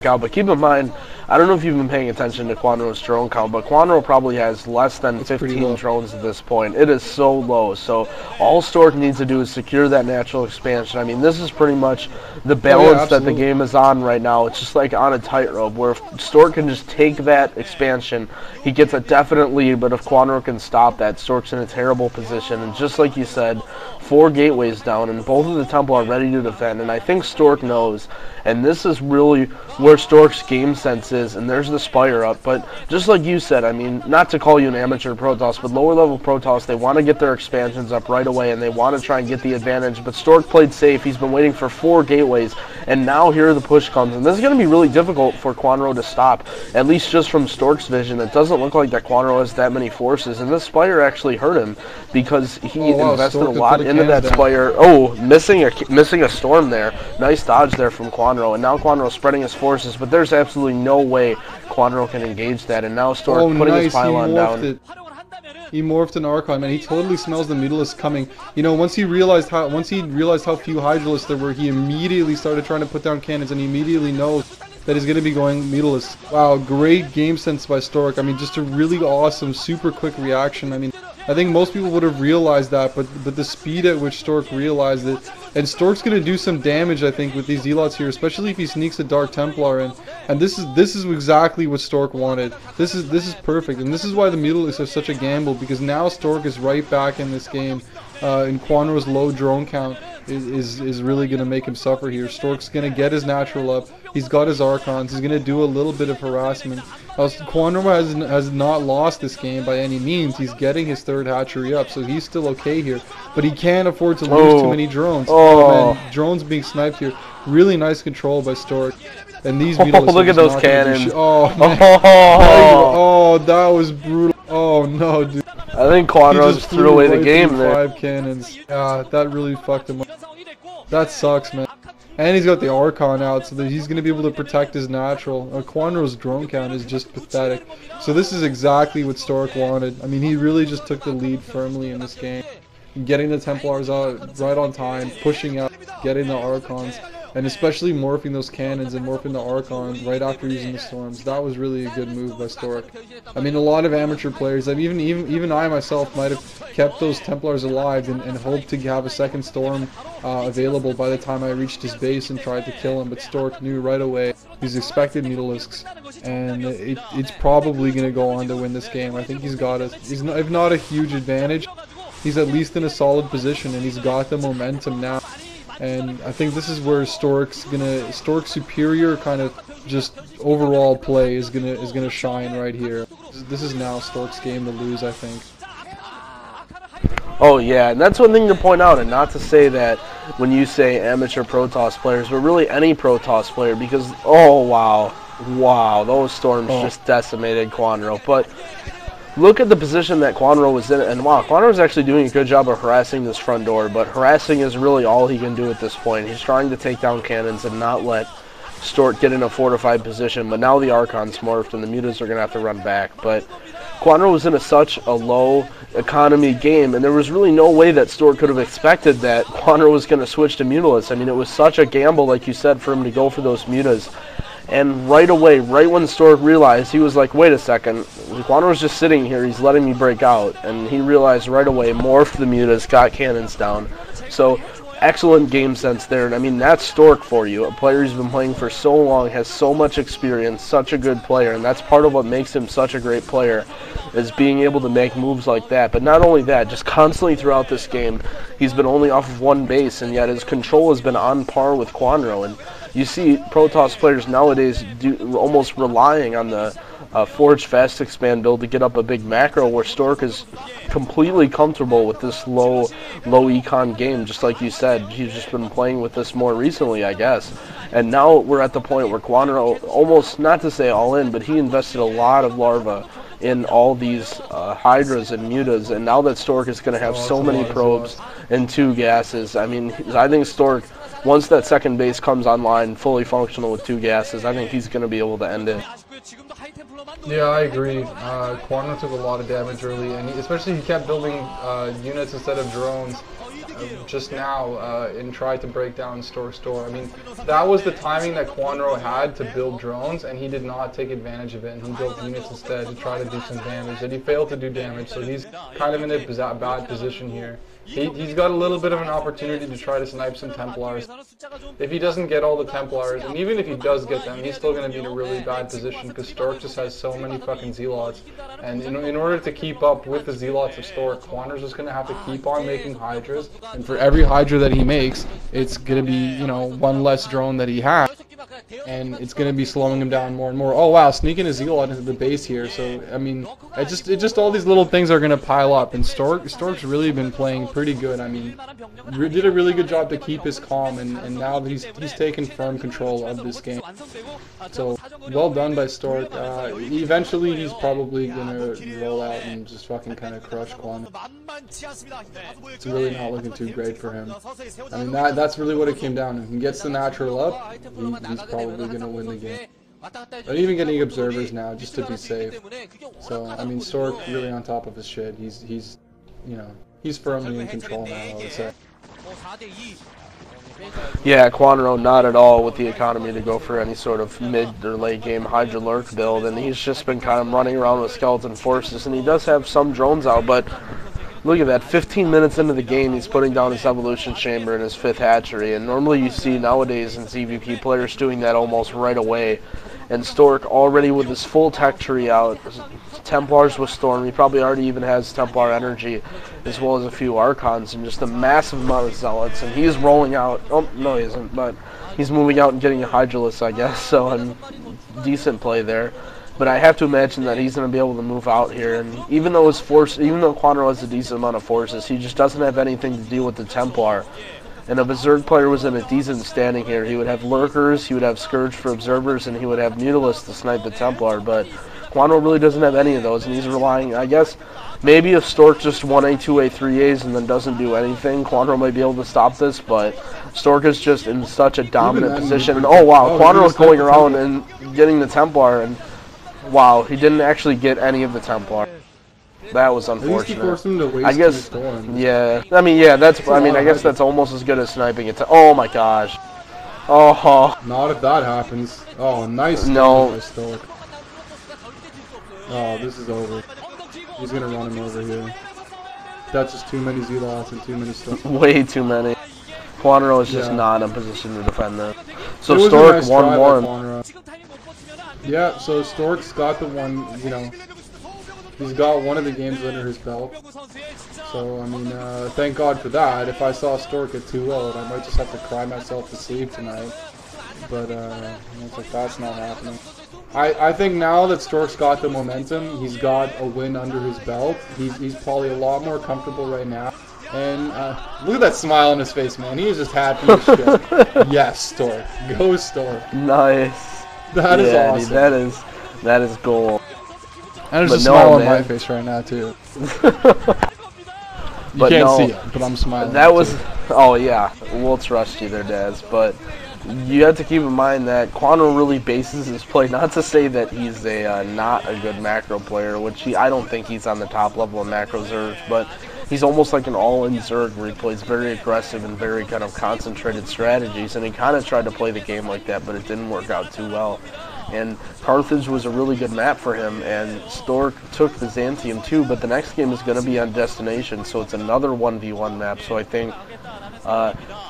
out, but keep in mind, I don't know if you've been paying attention to Kwanro's drone count, but Kwanro probably has less than 15 drones at this point. It is so low, so all Stork needs to do is secure that natural expansion. I mean, this is pretty much the balance that the game is on right now. It's just like on a tightrope, where if Stork can just take that expansion, he gets a definite lead, but if Kwanro can stop that, Stork's in a terrible position. And just like you said, 4 gateways down, and both of the temple are ready to defend, and I think Stork knows, and this is really where Stork's game sense is, and there's the Spire up. But just like you said, I mean, not to call you an amateur Protoss, but lower level Protoss, they want to get their expansions up right away, and they want to try and get the advantage, but Stork played safe. He's been waiting for 4 gateways, and now here the push comes, and this is going to be really difficult for Kwanro to stop, at least just from Stork's vision. It doesn't look like that Kwanro has that many forces, and this Spire actually hurt him, because he invested a lot into that Spire. Oh, missing a storm there. Nice dodge there from Kwanro, and now Kwanro spreading his forces, but there's absolutely no way Kwanro can engage that, and now Stork putting his pylon down. He morphed an Archon, man. He totally smells the Mutalisks coming. You know, once he realized how few Hydralisks there were, he immediately started trying to put down cannons, and he immediately knows that he's going to be going Mutalisks. Wow, great game sense by Stork. I mean, just a really awesome, super quick reaction. I mean, I think most people would have realized that, but the speed at which Stork realized it, and Stork's going to do some damage, I think, with these Zealots here, especially if he sneaks a Dark Templar in. And this is exactly what Stork wanted. This is perfect, and this is why the Mutalisks are such a gamble, because now Stork is right back in this game, and Kwanro's low drone count is really going to make him suffer here. Stork's going to get his natural up. He's got his Archons. He's going to do a little bit of harassment. Kwanro has not lost this game by any means. He's getting his 3rd hatchery up, so he's still okay here. But he can't afford to lose too many drones. Oh man, drones being sniped here. Really nice control by Stork. And these Beetles look at those cannons. Oh, that was brutal. Oh no, dude. I think Kwanro just threw away the game there. 5 cannons. Yeah, that really fucked him up. That sucks, man. And he's got the Archon out, so that he's going to be able to protect his natural. Kwanro's drone count is just pathetic. So this is exactly what Stork wanted. I mean, he really just took the lead firmly in this game. Getting the Templars out right on time, pushing out, getting the Archons, and especially morphing those cannons and morphing the Archon right after using the storms. That was really a good move by Stork. I mean, a lot of amateur players, I mean, even I myself might have kept those Templars alive and hoped to have a 2nd storm available by the time I reached his base and tried to kill him, but Stork knew right away he's expected Mutalisks, and it's probably going to go on to win this game. I think he's got if not a huge advantage, he's at least in a solid position, and he's got the momentum now. And I think this is where Stork's superior kind of just overall play is gonna shine right here. This is now Stork's game to lose, I think. Oh yeah, and that's one thing to point out, and not to say that when you say amateur Protoss players, but really any Protoss player, because oh wow, those storms just decimated Kwanro. But look at the position that Kwanro was in, and wow, Kwanro's actually doing a good job of harassing this front door, but harassing is really all he can do at this point. He's trying to take down cannons and not let Stork get in a fortified position, but now the Archon's morphed and the Mutas are going to have to run back. But Kwanro was in such a low economy game, and there was really no way that Stork could have expected that Kwanro was going to switch to Mutalisks. I mean, it was such a gamble, like you said, for him to go for those Mutas. And right away, right when Stork realized, he was like, wait a second, Kwanro's just sitting here, he's letting me break out. And he realized right away, morphed the Mutas, got cannons down. So, excellent game sense there. And I mean, that's Stork for you. A player who's been playing for so long, has so much experience, such a good player. And that's part of what makes him such a great player, is being able to make moves like that. But not only that, just constantly throughout this game, he's been only off of 1 base, and yet his control has been on par with Kwanro. And you see Protoss players nowadays almost relying on the Forge Fast Expand build to get up a big macro, where Stork is completely comfortable with this low econ game. Just like you said, he's just been playing with this more recently, I guess. And now we're at the point where Kwanro, almost not to say all in, but he invested a lot of larva in all these Hydras and Mutas, and now that Stork is going to have so many probes and 2 gases, I mean, I think Stork, once that 2nd base comes online, fully functional with 2 gases, I think he's going to be able to end it. Yeah, I agree. Kwanro took a lot of damage early, and especially he kept building units instead of drones. just now and tried to break down Stork's door. I mean, that was the timing that Kwanro had to build drones, and he did not take advantage of it, and he built units instead to try to do some damage, and he failed to do damage, so he's kind of in a bad position here. He's got a little bit of an opportunity to try to snipe some Templars. If he doesn't get all the Templars, and even if he does get them, he's still going to be in a really bad position because Stork just has so many fucking Zealots. And in order to keep up with the Zealots of Stork, Kwanro's just going to have to keep on making Hydras. And for every Hydra that he makes, it's going to be, you know, one less drone that he has. And it's going to be slowing him down more and more. Oh wow, sneaking a Zealot into the base here. So, I mean, it just all these little things are going to pile up. And Stork's really been playing pretty good. I mean, did a really good job to keep his calm, and now he's taken firm control of this game. So, well done by Stork. Eventually, he's probably going to roll out and just fucking kind of crush Kwanro. It's really not looking too great for him. I mean, that's really what it came down to. If he gets the natural up, he's probably going to win the game. I'm even getting observers now just to be safe. So, I mean, Stork really on top of his shit. He's you know, he's firmly in control now, I would say. Yeah, Kwanro not at all with the economy to go for any sort of mid or late game Hydra Lurk build, and he's just been kind of running around with skeleton forces, and he does have some drones out, but look at that, 15 minutes into the game he's putting down his evolution chamber and his 5th hatchery, and normally you see nowadays in ZVP players doing that almost right away, and Stork already with his full tech tree out, Templars with Storm, he probably already even has Templar energy, as well as a few Archons, and just a massive amount of Zealots, and he's rolling out, oh, no he isn't, but he's moving out and getting a Hydralisk, I guess, so decent play there. But I have to imagine that he's going to be able to move out here, and even though Kwanro has a decent amount of forces, he just doesn't have anything to deal with the Templar. And if a Zerg player was in a decent standing here, he would have Lurkers, he would have Scourge for observers, and he would have Mutalisks to snipe the Templar, but Kwanro really doesn't have any of those, and he's relying, I guess, maybe if Stork just 1A, 2A, 3As and then doesn't do anything, Kwanro might be able to stop this, but Stork is just in such a dominant position, and oh wow, Kwanro's going around and getting the Templar, and wow, he didn't actually get any of the Templar. That was unfortunate. I guess, yeah. I mean, yeah. I guess that's almost as good as sniping it. Oh my gosh. Oh. Not if that happens. Oh, nice. No. Stork. Oh, this is over. He's gonna run him over here. That's just too many Zealots and too many Storks. Way too many. Kwanro is just not in position to defend that. So Stork 1-1. Yeah. So Stork's got the one. You know. He's got one of the games under his belt. So, I mean, thank God for that. If I saw Stork at 2-0, I might just have to cry myself to sleep tonight. But, it's like, that's not happening. I think now that Stork's got the momentum, he's got a win under his belt. He's probably a lot more comfortable right now. And, look at that smile on his face, man. He is just happy as shit. Yes, Stork. Go Stork. Nice. That is awesome. Dude, that is gold. And there's a smile on my face right now, too. You can't see it, but I'm smiling. That was, oh yeah, we'll trust you there, Daz. But you have to keep in mind that Kwanro really bases his play, not to say that he's not a good macro player, which I don't think he's on the top level of macro Zerg, but he's almost like an all-in Zerg where he plays very aggressive and very kind of concentrated strategies, and he kind of tried to play the game like that, but it didn't work out too well. And Carthage was a really good map for him, and Stork took Byzantium too, but the next game is going to be on Destination, so it's another 1v1 map. So I think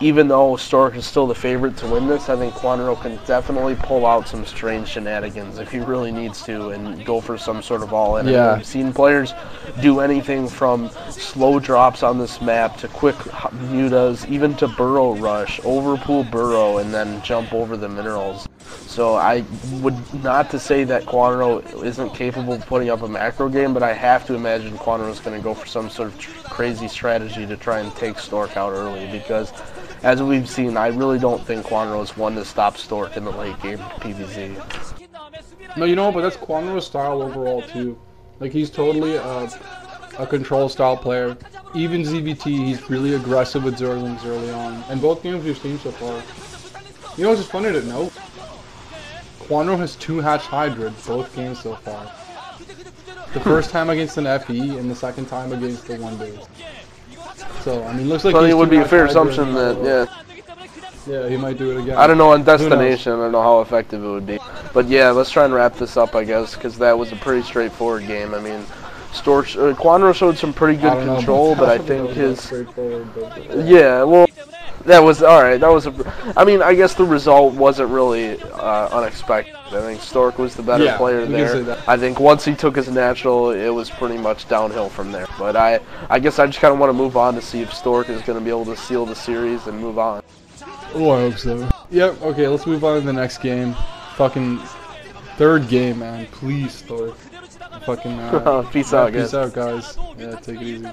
even though Stork is still the favorite to win this, I think Kwanro can definitely pull out some strange shenanigans if he really needs to and go for some sort of all-in. Yeah. We've seen players do anything from slow drops on this map to quick mutas, even to burrow rush, overpool burrow, and then jump over the minerals. So I would not to say that Kwanro isn't capable of putting up a macro game, but I have to imagine Kwanro is going to go for some sort of crazy strategy to try and take Stork out early, because as we've seen, I really don't think Kwanro is one to stop Stork in the late game PvZ. No, you know, but that's Kwanro's style overall too. Like, he's totally a control style player. Even ZVT, he's really aggressive with Zerglings early on. And both games we've seen so far. You know what's just funny to note? Kwanro has 2 hatched Hydra both games so far. The first time against an FE and the second time against the 1 base. So I mean, looks like So he's it would too be a fair much hybrid assumption that, yeah. Yeah, he might do it again. I don't know on knows? destination. I don't know how effective it would be. But yeah, let's try and wrap this up, I guess, because that was a pretty straightforward game. I mean, Stork, Kwanro showed some pretty good control, but I think his... Yeah, well, that was alright. That was I mean, I guess the result wasn't really unexpected. I think Stork was the better player there. I think once he took his natural, it was pretty much downhill from there. But I guess I just kind of want to move on to see if Stork is going to be able to seal the series and move on. Oh, I hope so. Yep, okay, let's move on to the next game. Fucking third game, man. Please, Stork. Fucking, peace out, guys. Peace out, guys. Yeah, take it easy.